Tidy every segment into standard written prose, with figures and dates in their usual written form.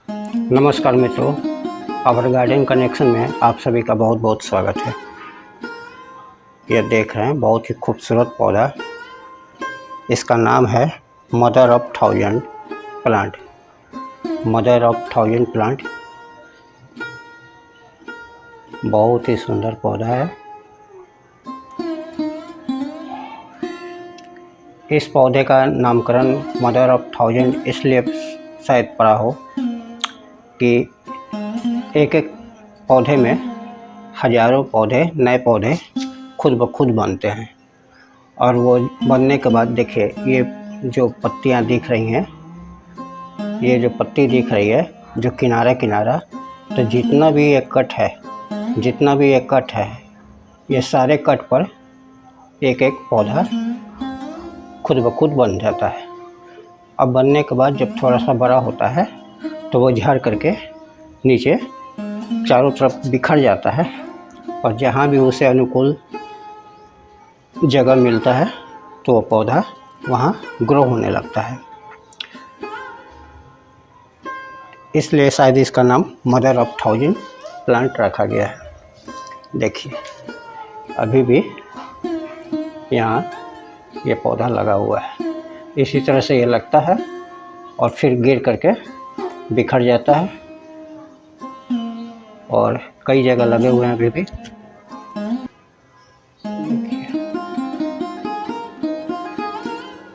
नमस्कार मित्रों, our garden connection में आप सभी का बहुत बहुत स्वागत है। यह देख रहे हैं बहुत ही खूबसूरत पौधा। इसका नाम है mother of thousand plant. Mother of thousand plant बहुत ही सुंदर पौधा है। इस पौधे का नामकरण मदर ऑफ थाउजेंड इसलिए शायद पड़ा हो कि एक एक पौधे में हजारों पौधे, नए पौधे खुद ब खुद बनते हैं। और वो बनने के बाद देखिए, ये जो पत्तियां दिख रही हैं, ये जो पत्ती दिख रही है, जो किनारा किनारा, तो जितना भी ये कट है, ये सारे कट पर एक एक पौधा खुद ब खुद बन जाता है। अब बनने के बाद जब थोड़ा सा बड़ा होता है तो वो झड़ करके नीचे चारों तरफ बिखर जाता है, और जहाँ भी उसे अनुकूल जगह मिलता है तो वो पौधा वहाँ ग्रो होने लगता है। इसलिए शायद इसका नाम मदर ऑफ थाउजेंड प्लांट रखा गया है। देखिए, अभी भी यहाँ ये पौधा लगा हुआ है। इसी तरह से ये लगता है और फिर गिर करके बिखर जाता है, और कई जगह लगे हुए हैं अभी भी।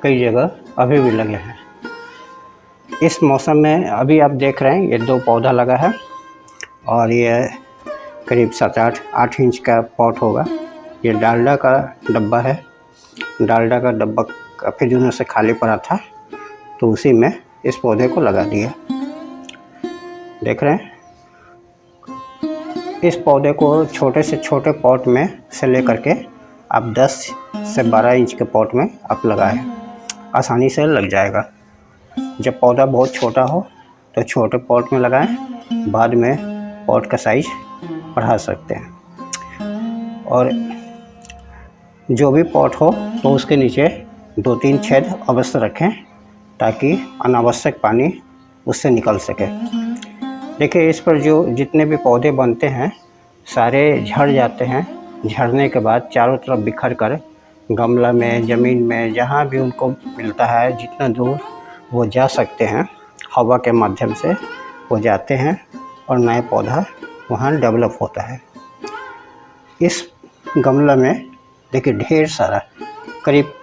कई जगह अभी भी लगे हैं। इस मौसम में अभी आप देख रहे हैं ये 2 पौधा लगा है, और ये करीब 7-8 इंच का पॉट होगा। ये डालडा का डब्बा है। डालडा का डब्बा काफ़ी दिनों से खाली पड़ा था, तो उसी में इस पौधे को लगा दिया। देख रहे हैं, इस पौधे को छोटे से छोटे पॉट में से लेकर के आप 10 से 12 इंच के पॉट में आप लगाएं, आसानी से लग जाएगा। जब पौधा बहुत छोटा हो तो छोटे पॉट में लगाएं, बाद में पॉट का साइज बढ़ा सकते हैं। और जो भी पॉट हो तो उसके नीचे 2-3 छेद अवश्य रखें, ताकि अनावश्यक पानी उससे निकल सके। देखिए, इस पर जो जितने भी पौधे बनते हैं सारे झड़ जाते हैं। झड़ने के बाद चारों तरफ बिखर कर गमला में, ज़मीन में, जहाँ भी उनको मिलता है, जितना दूर वो जा सकते हैं, हवा के माध्यम से वो जाते हैं और नया पौधा वहाँ डेवलप होता है। इस गमला में देखिए ढेर सारा, करीब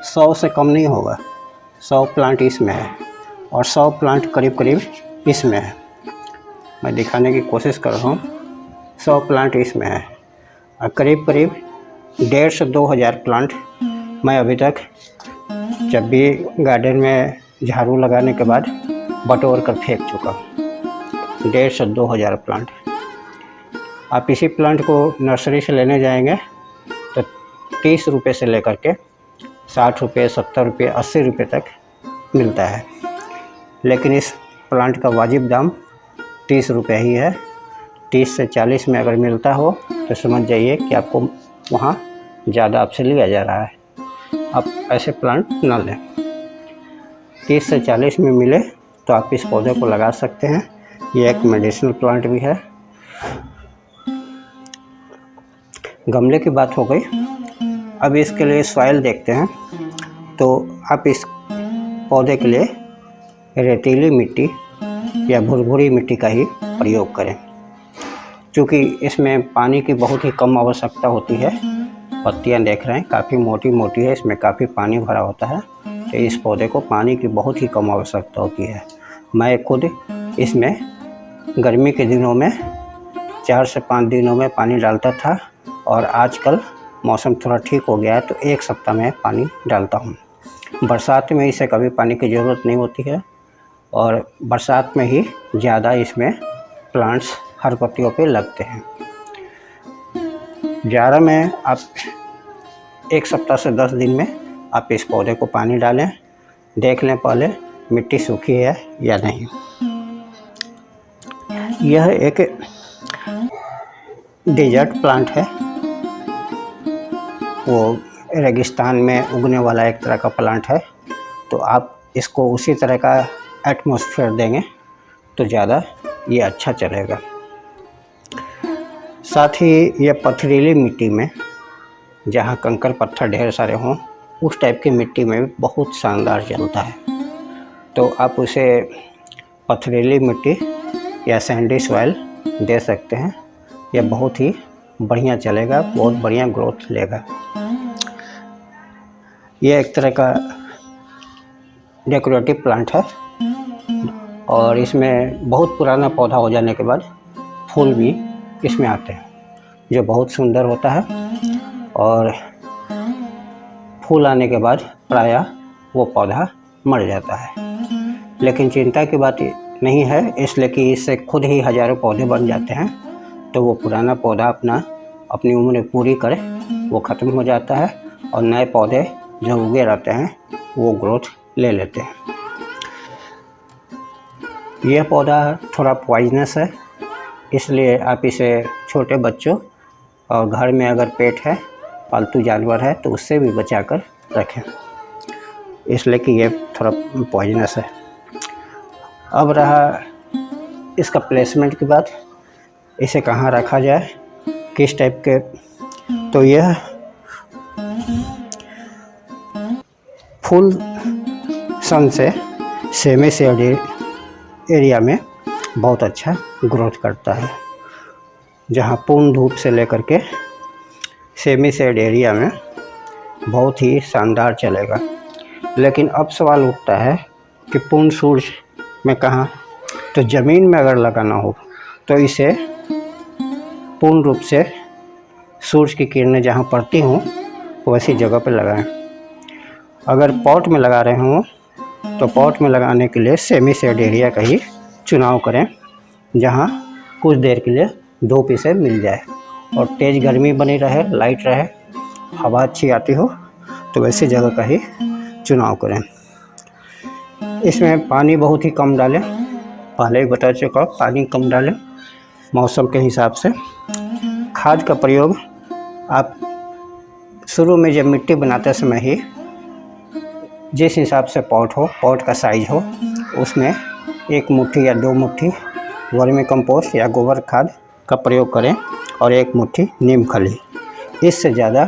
100 से कम नहीं होगा, 100 प्लांट इसमें है, और 100 प्लांट करीब इसमें है। मैं दिखाने की कोशिश कर रहा हूँ। 100 प्लांट इसमें है, और करीब 1,500 से 2,000 प्लांट मैं अभी तक, जब भी गार्डन में झाड़ू लगाने के बाद, बटोर कर फेंक चुका हूँ। 1,500 से 2,000 प्लांट। आप इसी प्लांट को नर्सरी से लेने जाएंगे तो 30 रुपये से लेकर के 60 रुपये, 70 रुपये, 80 रुपये तक मिलता है। लेकिन इस प्लांट का वाजिब दाम 30 रुपये ही है। 30 से 40 में अगर मिलता हो तो समझ जाइए कि आपको वहाँ ज़्यादा आपसे लिया जा रहा है। आप ऐसे प्लांट ना लें। 30 से 40 में मिले तो आप इस पौधे को लगा सकते हैं। ये एक मेडिसिनल प्लांट भी है। गमले की बात हो गई। अब इसके लिए सॉइल देखते हैं। तो आप इस पौधे के लिए रेतीली मिट्टी या भुरभुरी मिट्टी का ही प्रयोग करें, क्योंकि इसमें पानी की बहुत ही कम आवश्यकता होती है। पत्तियां देख रहे हैं काफ़ी मोटी मोटी है, इसमें काफ़ी पानी भरा होता है, तो इस पौधे को पानी की बहुत ही कम आवश्यकता होती है। मैं खुद इसमें गर्मी के दिनों में 4 से 5 दिनों में पानी डालता था, और आजकल मौसम थोड़ा ठीक हो गया है तो 1 सप्ताह में पानी डालता हूँ। बरसात में इसे कभी पानी की ज़रूरत नहीं होती है, और बरसात में ही ज़्यादा इसमें प्लांट्स हर पत्तियों पे लगते हैं। जाड़ा में आप 1 सप्ताह से 10 दिन में आप इस पौधे को पानी डालें। देख लें पहले मिट्टी सूखी है या नहीं। यह एक डेजर्ट प्लांट है। वो रेगिस्तान में उगने वाला एक तरह का प्लांट है। तो आप इसको उसी तरह का एटमॉस्फेयर देंगे तो ज़्यादा ये अच्छा चलेगा। साथ ही ये पथरीली मिट्टी में, जहाँ कंकड़ पत्थर ढेर सारे हों, उस टाइप की मिट्टी में भी बहुत शानदार चलता है। तो आप उसे पथरीली मिट्टी या सैंडी सॉइल दे सकते हैं। यह बहुत ही बढ़िया चलेगा, बहुत बढ़िया ग्रोथ लेगा। यह एक तरह का डेकोरेटिव प्लांट है और इसमें बहुत पुराना पौधा हो जाने के बाद फूल भी इसमें आते हैं, जो बहुत सुंदर होता है। और फूल आने के बाद प्रायः वो पौधा मर जाता है, लेकिन चिंता की बात नहीं है, इसलिए कि इससे खुद ही हज़ारों पौधे बन जाते हैं। तो वो पुराना पौधा अपनी उम्र पूरी करे, वो ख़त्म हो जाता है और नए पौधे जो उगे रहते हैं वो ग्रोथ ले लेते हैं। यह पौधा थोड़ा पॉइजनस है, इसलिए आप इसे छोटे बच्चों और घर में अगर पेट है, पालतू जानवर है, तो उससे भी बचा कर रखें, इसलिए कि ये थोड़ा पॉइजनस है। अब रहा इसका प्लेसमेंट की बात, इसे कहाँ रखा जाए, किस टाइप के। तो यह फुल सन से सेमी शेड एरिया में बहुत अच्छा ग्रोथ करता है, जहाँ पूर्ण धूप से लेकर के सेमी शेड एरिया में बहुत ही शानदार चलेगा। लेकिन अब सवाल उठता है कि पूर्ण सूरज में कहाँ। तो ज़मीन में अगर लगाना हो तो इसे पूर्ण रूप से सूरज की किरणें जहाँ पड़ती हों वैसी जगह पर लगाएं। अगर पॉट में लगा रहे हों तो पॉट में लगाने के लिए सेमी शेड एरिया का ही चुनाव करें, जहाँ कुछ देर के लिए धूप इसे मिल जाए और तेज़ गर्मी बनी रहे, लाइट रहे, हवा अच्छी आती हो, तो वैसी जगह का ही चुनाव करें। इसमें पानी बहुत ही कम डालें, पहले ही बता चुका, पानी कम डालें मौसम के हिसाब से। खाद का प्रयोग आप शुरू में जब मिट्टी बनाते समय ही जिस हिसाब से पॉट हो, पॉट का साइज हो, उसमें 1 मुट्ठी या 2 मुट्ठी वर्मी कंपोस्ट या गोबर खाद का प्रयोग करें और 1 मुट्ठी नीम खली। इससे ज़्यादा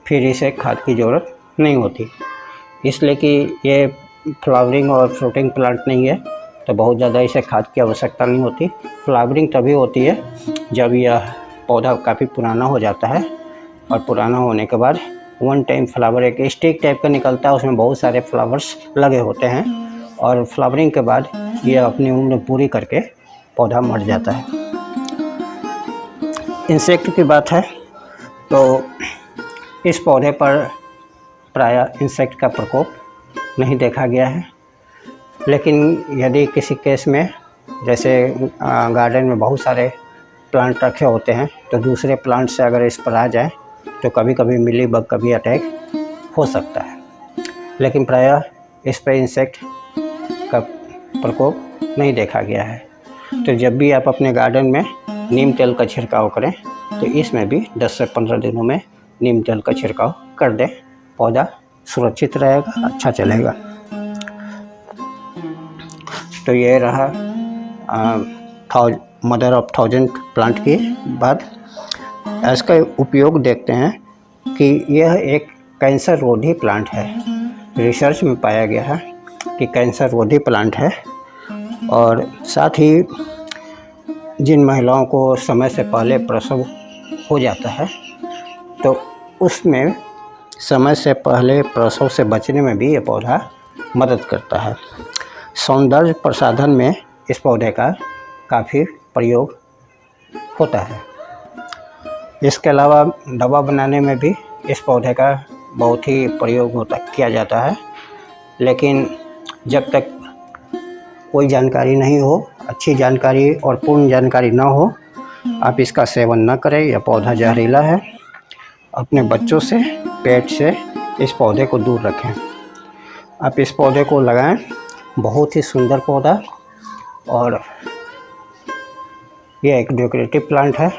फिर इसे खाद की ज़रूरत नहीं होती, इसलिए कि ये फ्लावरिंग और फ्रूटिंग प्लांट नहीं है, तो बहुत ज़्यादा इसे खाद की आवश्यकता नहीं होती। फ्लावरिंग तभी होती है जब यह पौधा काफ़ी पुराना हो जाता है, और पुराना होने के बाद वन टाइम फ्लावर एक स्टिक टाइप का निकलता है, उसमें बहुत सारे फ्लावर्स लगे होते हैं, और फ्लावरिंग के बाद यह अपनी उम्र पूरी करके पौधा मर जाता है। इंसेक्ट की बात है तो इस पौधे पर प्रायः इंसेक्ट का प्रकोप नहीं देखा गया है, लेकिन यदि किसी केस में जैसे गार्डन में बहुत सारे प्लांट रखे होते हैं, तो दूसरे प्लांट से अगर इस पर आ जाए तो कभी कभी मिली बग का भी अटैक हो सकता है, लेकिन प्रायः इस पर इंसेक्ट का प्रकोप नहीं देखा गया है। तो जब भी आप अपने गार्डन में नीम तेल का छिड़काव करें तो इसमें भी 10 से 15 दिनों में नीम तेल का छिड़काव कर दें, पौधा सुरक्षित रहेगा, अच्छा चलेगा। तो ये रहा मदर ऑफ 1000 प्लांट की बात। इसका उपयोग देखते हैं कि यह एक कैंसर रोधी प्लांट है। रिसर्च में पाया गया है कि कैंसर रोधी प्लांट है, और साथ ही जिन महिलाओं को समय से पहले प्रसव हो जाता है तो उसमें समय से पहले प्रसव से बचने में भी ये पौधा मदद करता है। सौंदर्य प्रसाधन में इस पौधे का काफ़ी प्रयोग होता है। इसके अलावा दवा बनाने में भी इस पौधे का बहुत ही प्रयोग किया जाता है, लेकिन जब तक कोई जानकारी नहीं हो, अच्छी जानकारी और पूर्ण जानकारी ना हो, आप इसका सेवन न करें। यह पौधा जहरीला है। अपने बच्चों से, पेट से इस पौधे को दूर रखें। आप इस पौधे को लगाएं, बहुत ही सुंदर पौधा, और यह एक डेकोरेटिव प्लांट है,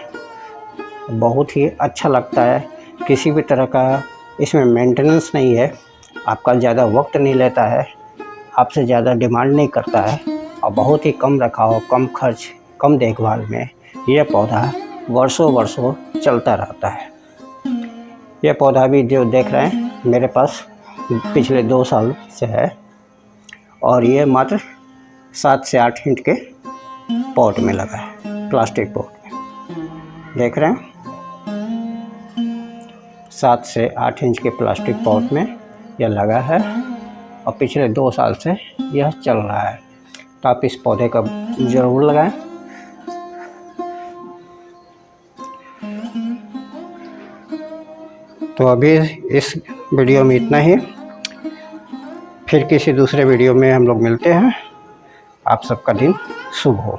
बहुत ही अच्छा लगता है। किसी भी तरह का इसमें मेंटेनेंस नहीं है, आपका ज़्यादा वक्त नहीं लेता है, आपसे ज़्यादा डिमांड नहीं करता है, और बहुत ही कम रखाव, कम खर्च, कम देखभाल में ये पौधा वर्षों वर्षों चलता रहता है। ये पौधा भी जो देख रहे हैं मेरे पास पिछले 2 साल से है और ये मात्र 7 से 8 इंच के पॉट में लगा है, प्लास्टिक पॉट में। देख रहे हैं 7 से 8 इंच के प्लास्टिक पॉट में यह लगा है और पिछले 2 साल से यह चल रहा है। तो आप इस पौधे का ज़रूर लगाएं। तो अभी इस वीडियो में इतना ही, फिर किसी दूसरे वीडियो में हम लोग मिलते हैं। आप सबका दिन शुभ हो।